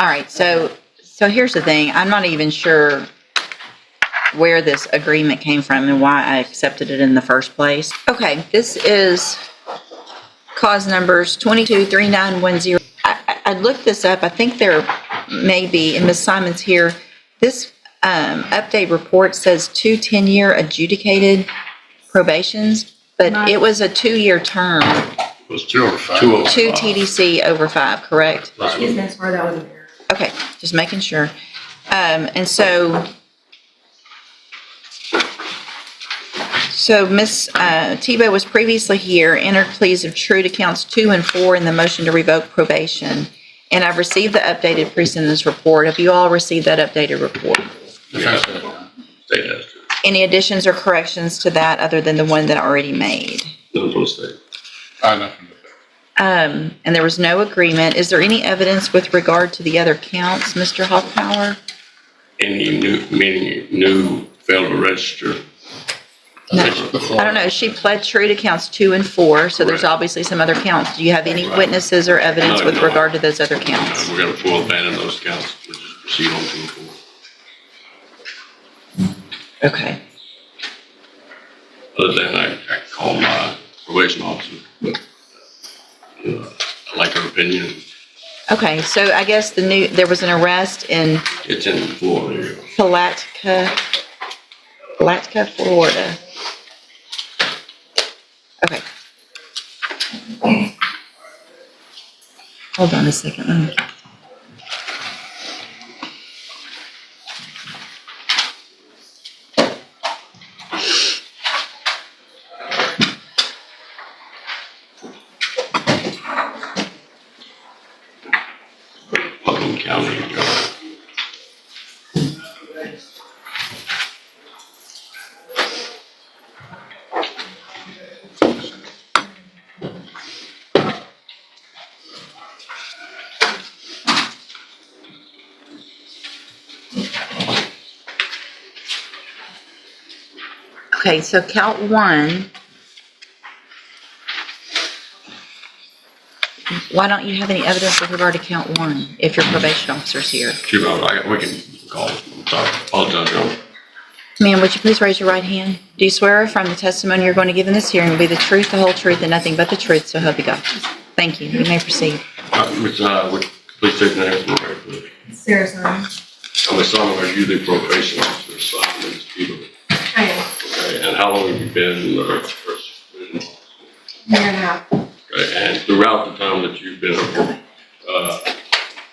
All right, so here's the thing. I'm not even sure where this agreement came from and why I accepted it in the first place. Okay, this is cause numbers 223910. I looked this up. I think there may be, and Ms. Simon's here, this update report says 2 10-year adjudicated probations, but it was a 2-year term. It was 2 over 5. 2 TDC over 5, correct? Excuse me, sorry, that was an error. Okay, just making sure. And so Ms. Tebow was previously here, entered pleas of true to counts 2 and 4 in the motion to revoke probation. And I've received the updated pre-sentence report. Have you all received that updated report? Yes. State has to. Any additions or corrections to that other than the one that I already made? None from the state. Nothing but that. And there was no agreement. Is there any evidence with regard to the other counts, Mr. Hoffpower? Any new, meaning new failed to register? No. I don't know. She pled true to counts 2 and 4, so there's obviously some other counts. Do you have any witnesses or evidence No, with no. regard to those other counts? We're going to full abandon those counts. We'll just proceed on to the 4. Okay. Other than I call my probation officer, but I like her opinion. Okay, so I guess there was an arrest in It's in Florida. Palatka, Florida. Okay. Hold on a second. Let me. Putnam County. Okay, so count 1. Why don't you have any evidence with regard to count 1 if your probation officer's here? We can call it. I'm sorry. Apologize, John. Ma'am, would you please raise your right hand? Do you swear or affirm the testimony you're going to give in this hearing will be the truth, the whole truth, and nothing but the truth, so help you God? Thank you. You may proceed. Please take the name from the record, please. Sarah Simon. I'm assuming are you the probation officer assigned in this people? I am. Okay, and how long have you been first probation officer? Year and a half. Okay, and throughout the time that you've been a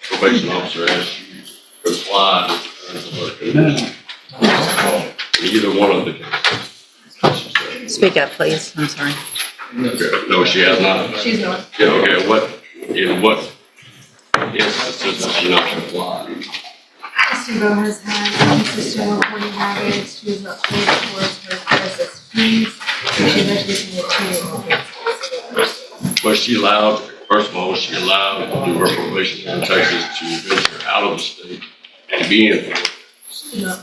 probation officer, has you complied with the terms of her condition? Either one of the cases. Speak up, please. I'm sorry. Okay, no, she has not. She's not. Yeah, okay, in what instances has she not complied? Steve-O has had inconsistent reporting habits. She has not paid towards her SSPs. And she's actually getting a 2 Was she allowed, first of all, was she allowed to do her probation in Texas to venture out of the state and be in Florida? She's not.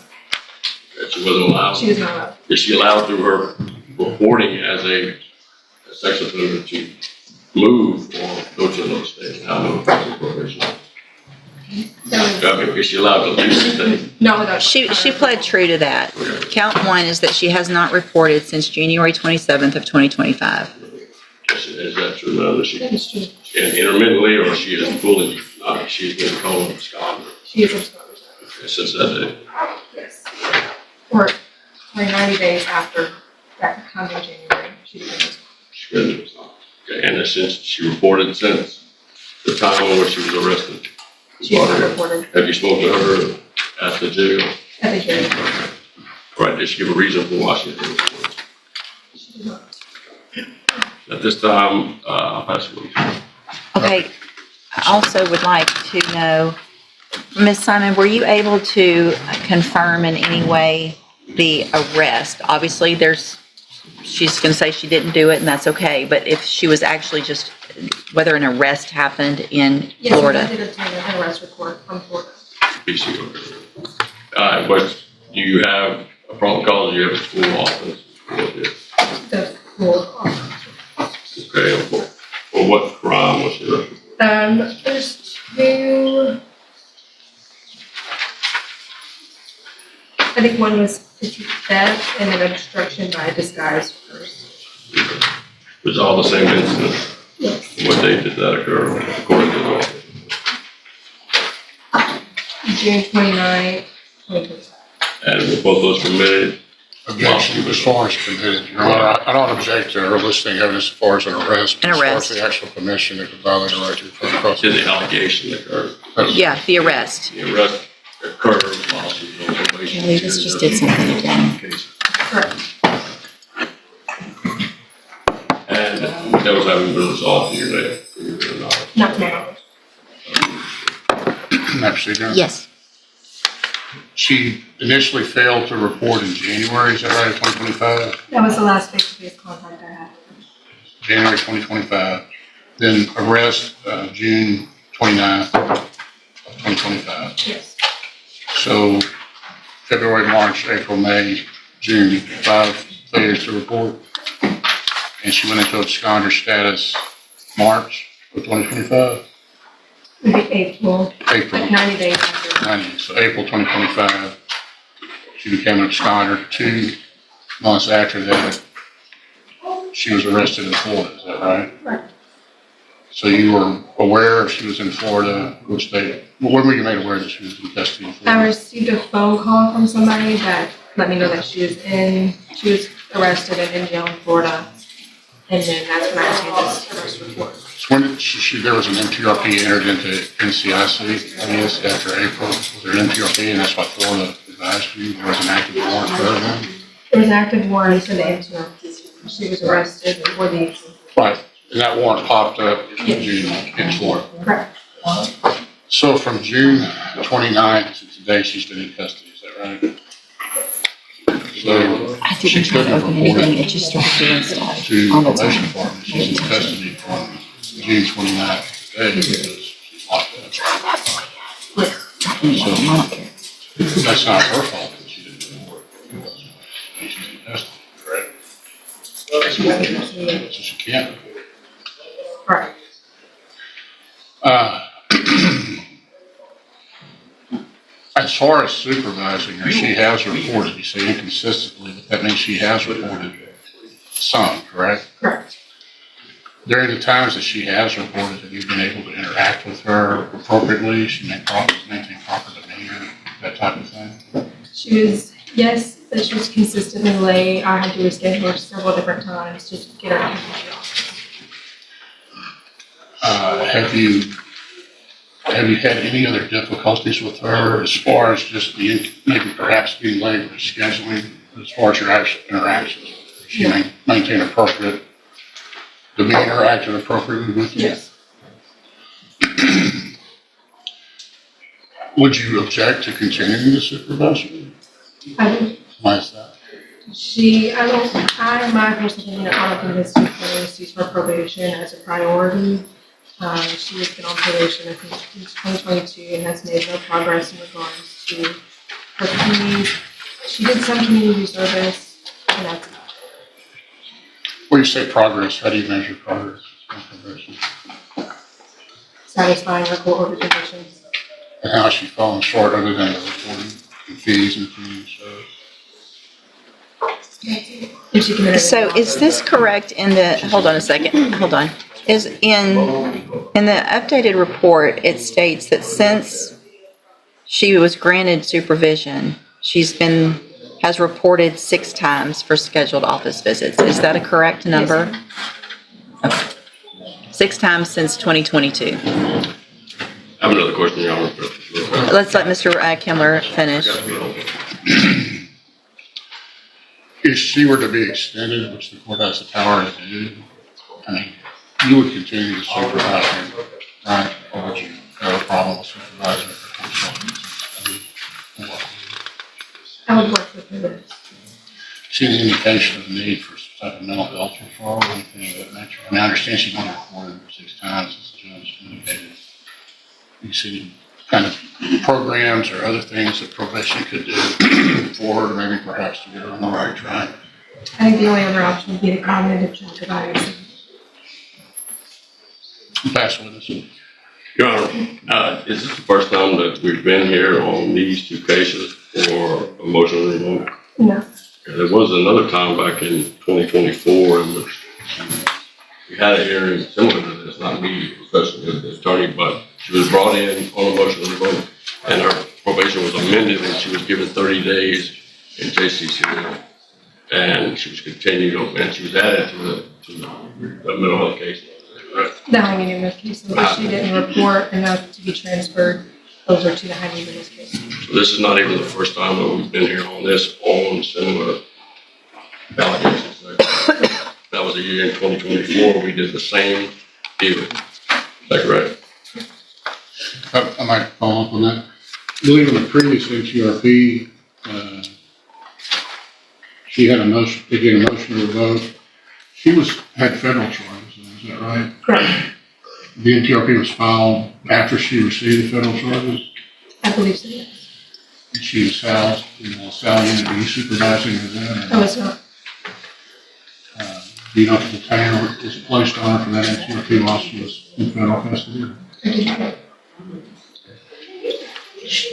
That she wasn't allowed? She is not allowed. Is she allowed through her reporting as a sex offender to move or go to another state and have no probation? Is she allowed to leave the state? No, without. She pled true to that. Count 1 is that she has not reported since January 27th of 2025. Is that true now that she, That's true. and intermittently, or she is fully, she's been called absconded? She is absconded. Okay, since that day? Yes. Or 90 days after that comes in January, she became absconded. She been absconded. Okay, and since she reported since the time when she was arrested? She has not reported Have you spoken to her at the jail? at the hearing. Right, did she give a reason for why she didn't report? She did not. At this time, I'll pass it on. Okay, I also would like to know, Ms. Simon, were you able to confirm in any way the arrest? Obviously, she's going to say she didn't do it, and that's okay, but if she was actually just, whether an arrest happened in Florida? Yes, I did obtain an arrest report from Florida. PC. But do you have a problem cause? You have a full office? The full Okay, for what crime was she arrested? There's 2 I think one was theft and then obstruction by disguised person. It was all the same incident. Yes. What date did that occur, according to the law? June 29th, 2025. And were both those committed? Objection as far as committed, Your Honor. I don't object to her listing evidence as far as an arrest. but An arrest. As far as the actual commission, it could violate a right to free cross. Did the allegation occur? Yeah, the arrest. The arrest occurred while she was on probation. Kelly, this just did something again. Correct. And those haven't been resolved to your knowledge. Not to my knowledge. Actually, no. Yes. She initially failed to report in January, is that right, of 2025? That was the last face-to-face contact I had. January 2025. Then arrest, June 29th of 2025. Yes. So February, March, April, May, June, 5 failures to report. And she went into absconder status March of 2025? Maybe April, April. like 90 days after. 90. So April 2025, she became an absconder. 2 months after that, she was arrested in Florida, is that right? Right. So you were aware she was in Florida, which they, when were you made aware that she was in custody in Florida? I received a phone call from somebody that let me know that she was arrested and in jail in Florida. And then that's when I received this arrest report. So when did there was an MTRP entered into NCIC, I guess, after April? Was there an MTRP and that's why Florida advised you there was an active warrant for her then? There was an active warrant for the MTRP. She was arrested for the. Right, and that warrant popped up in June in Florida. Correct. So from June 29th to today, she's been in custody, is that right? So I she didn't try to couldn't open report anything, it it just started doing stuff to all the probation time. department. She's in custody from June 29th to today because she's locked up. I don't care. That's not her fault that she didn't report. She's in custody, correct? She was in custody. So she can't report. Correct. As far as supervising her, she has reported, you say inconsistently, but that means she has reported some, correct? Correct. During the times that she has reported, have you been able to interact with her appropriately? She maintain proper demeanor, that type of thing? She was, yes, but she was consistently late. I had to reschedule her several different times to get her into the office. Have you had any other difficulties with her as far as just maybe perhaps being late or scheduling, as far as your actual interactions? Does she maintain appropriate demeanor, acted appropriately with you? Yes. Would you object to continuing to supervise her? I would, Why is that? my personal opinion, I don't think this is used for probation as a priority. She has been on probation, I think, since 2022 and has made no progress in regards to her fees. She did some community service, and that's it. When you say progress, how do you measure progress on probation? Satisfying her court order conditions. And how is she falling short other than the reporting and fees and community service? If she committed. So is this correct in the, hold on a second, hold on. Is in the updated report, it states that since she was granted supervision, has reported 6 times for scheduled office visits. Is that a correct number? Okay. 6 times since 2022. I have another question, Your Honor. Let's let Mr. Kimler finish. If she were to be extended, which the court has the power to do, I mean, you would continue to supervise her, right? Or would you have a problem with supervising her for consulting? I would work with her. See any indication of need for some type of mental health referral or anything of that nature? I mean, I understand she's only reported 6 times, as the judge indicated. You see any kind of programs or other things that probation could do for her, maybe perhaps to get her on the right track? I think the only other option would be the cognitive check device. Pass witness. Your Honor, is this the first time that we've been here on these two cases for emotional removal? No. There was another time back in 2024 in which we had a hearing similar to this, not me, especially the attorney, but she was brought in on emotional removal, and her probation was amended, and she was given 30 days in JCCL, and she was continued, and she was added to the mental health case. Right? The high medium risk case, but she didn't report enough to be transferred over to the high medium risk case. So this is not even the first time that we've been here on this, on similar allegations. That was a year in 2024, we did the same deal. Is that correct? I might follow up on that. I believe in the previous HERP, she had a motion, to get a motion to revoke. She had federal charges, is that right? Correct. The NTRP was filed after she received the federal charges, I believe so, yes. and she was housed in a cell unit. Were you supervising her then? No, it's not. Do you know if the detainer was placed on her for that NTRP while she was in federal custody? I didn't.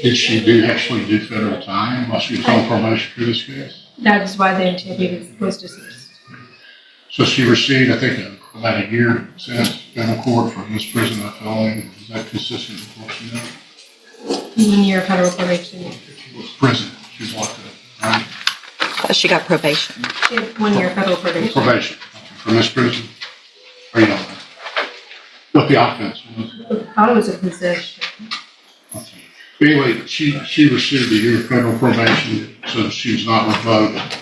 Did she actually do federal time while she was on probation for this case? That is why the NTLB was dismissed. So she received, I think, about a year sentence in federal court for misprision of felony. Is that consistent with what she did? 1 year federal probation. Prison, she was locked up, right? She got probation. 1 year federal probation. Probation for misprision? Or you don't know? What the offense was? I was a possession. Okay. But anyway, she received a year of federal probation, so she was not revoked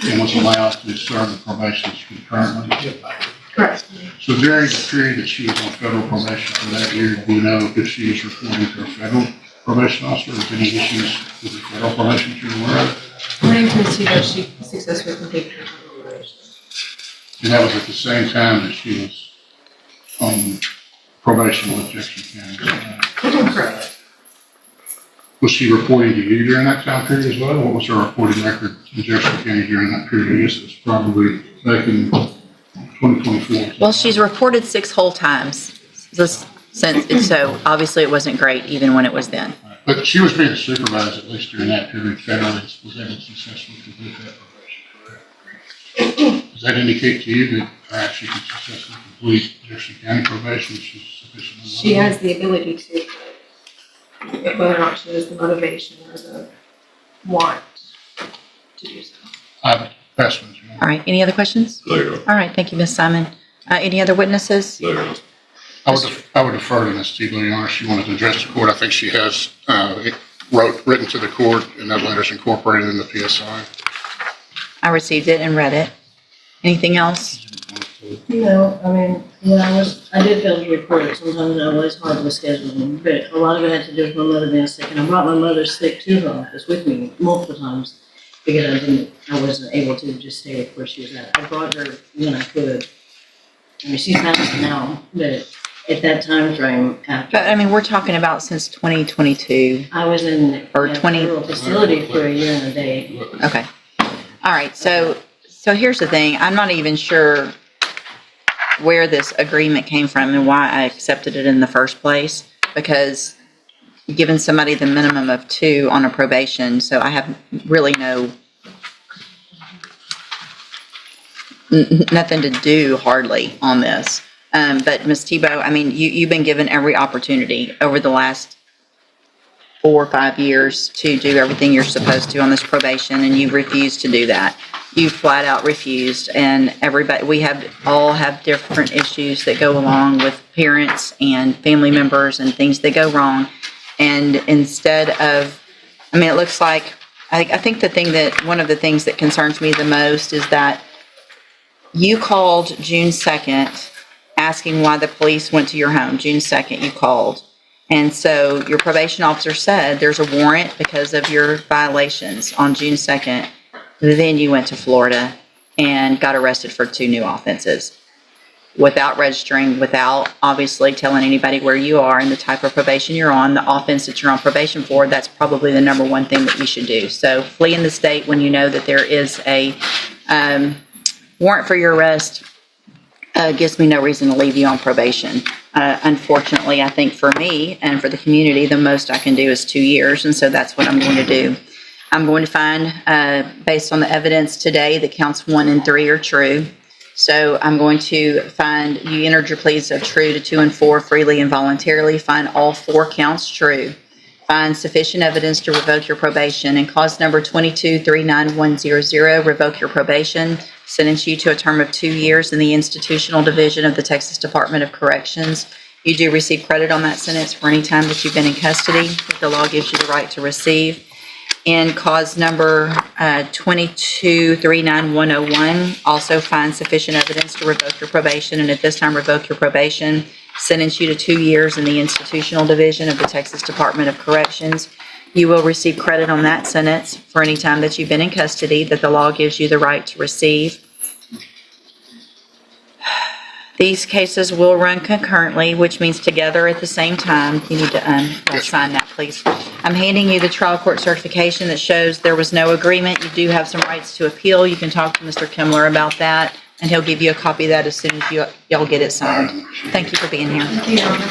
and was allowed to serve the probation concurrently. Correct. So during the period that she was on federal probation for that year, do you know if she was reporting to a federal probation officer? Was any issues with the federal probation that you're aware of? According to Ms. Tebow, she successfully completed her federal probation. And that was at the same time that she was on probation with Jefferson County. Correct. Was she reporting to you during that time period as well? What was her reporting record in Jefferson County during that period? I guess it was probably back in 2024. Well, she's reported 6 whole times so obviously it wasn't great even when it was then. But she was being supervised at least during that period federally, was able to successfully complete that probation, correct? Does that indicate to you that perhaps she could successfully complete Jefferson County probation? She's sufficiently She has the ability to, but whether or not she has the motivation or the want to do so. Pass one, Jim. All right, any other questions? No, Your Honor. All right, thank you, Ms. Simon. Any other witnesses? No, Your Honor. I would defer to Ms. Tebow, Your Honor. She wanted to address the court. I think she has written to the court, and that letter's incorporated in the PSI. I received it and read it. Anything else? No, I mean, I did fail to report it. Sometimes I was hard with scheduling, but a lot of it had to do with my mother being sick, and I brought my mother sick to her office with me multiple times because I wasn't able to just stay with where she was at. I brought her when I could. I mean, she's passed now, but at that time frame after, But I mean, we're talking about since 2022. I was in Or a 20 federal facility for a year and a day. Okay. All right, so here's the thing. I'm not even sure where this agreement came from and why I accepted it in the first place, because giving somebody the minimum of 2 on a probation, so I have really nothing to do hardly on this. But Ms. Tebow, I mean, you've been given every opportunity over the last 4 or 5 years to do everything you're supposed to on this probation, and you refused to do that. You flat out refused, and everybody, we all have different issues that go along with parents and family members and things that go wrong. And instead of, I mean, it looks like, I think one of the things that concerns me the most is that you called June 2nd asking why the police went to your home. June 2nd you called. And so your probation officer said there's a warrant because of your violations on June 2nd. Then you went to Florida and got arrested for 2 new offenses without registering, without obviously telling anybody where you are and the type of probation you're on, the offense that you're on probation for. That's probably the number one thing that you should do. So fleeing the state when you know that there is a warrant for your arrest gives me no reason to leave you on probation. Unfortunately, I think for me and for the community, the most I can do is 2 years, and so that's what I'm going to do. I'm going to find, based on the evidence today, that counts 1 and 3 are true. So I'm going to find you entered your pleas of true to 2 and 4 freely and voluntarily. Find all 4 counts true. Find sufficient evidence to revoke your probation, and cause number 2239100, revoke your probation, sentence you to a term of 2 years in the institutional division of the Texas Department of Corrections. You do receive credit on that sentence for any time that you've been in custody that the law gives you the right to receive. And cause number 2239101, also find sufficient evidence to revoke your probation, and at this time revoke your probation, sentence you to 2 years in the institutional division of the Texas Department of Corrections. You will receive credit on that sentence for any time that you've been in custody that the law gives you the right to receive. These cases will run concurrently, which means together at the same time. You need to sign that, please. I'm handing you the trial court certification that shows there was no agreement. You do have some rights to appeal. You can talk to Mr. Kimler about that, and he'll give you a copy of that as soon as y'all get it signed. Thank you for being here. Thank you, Your Honor.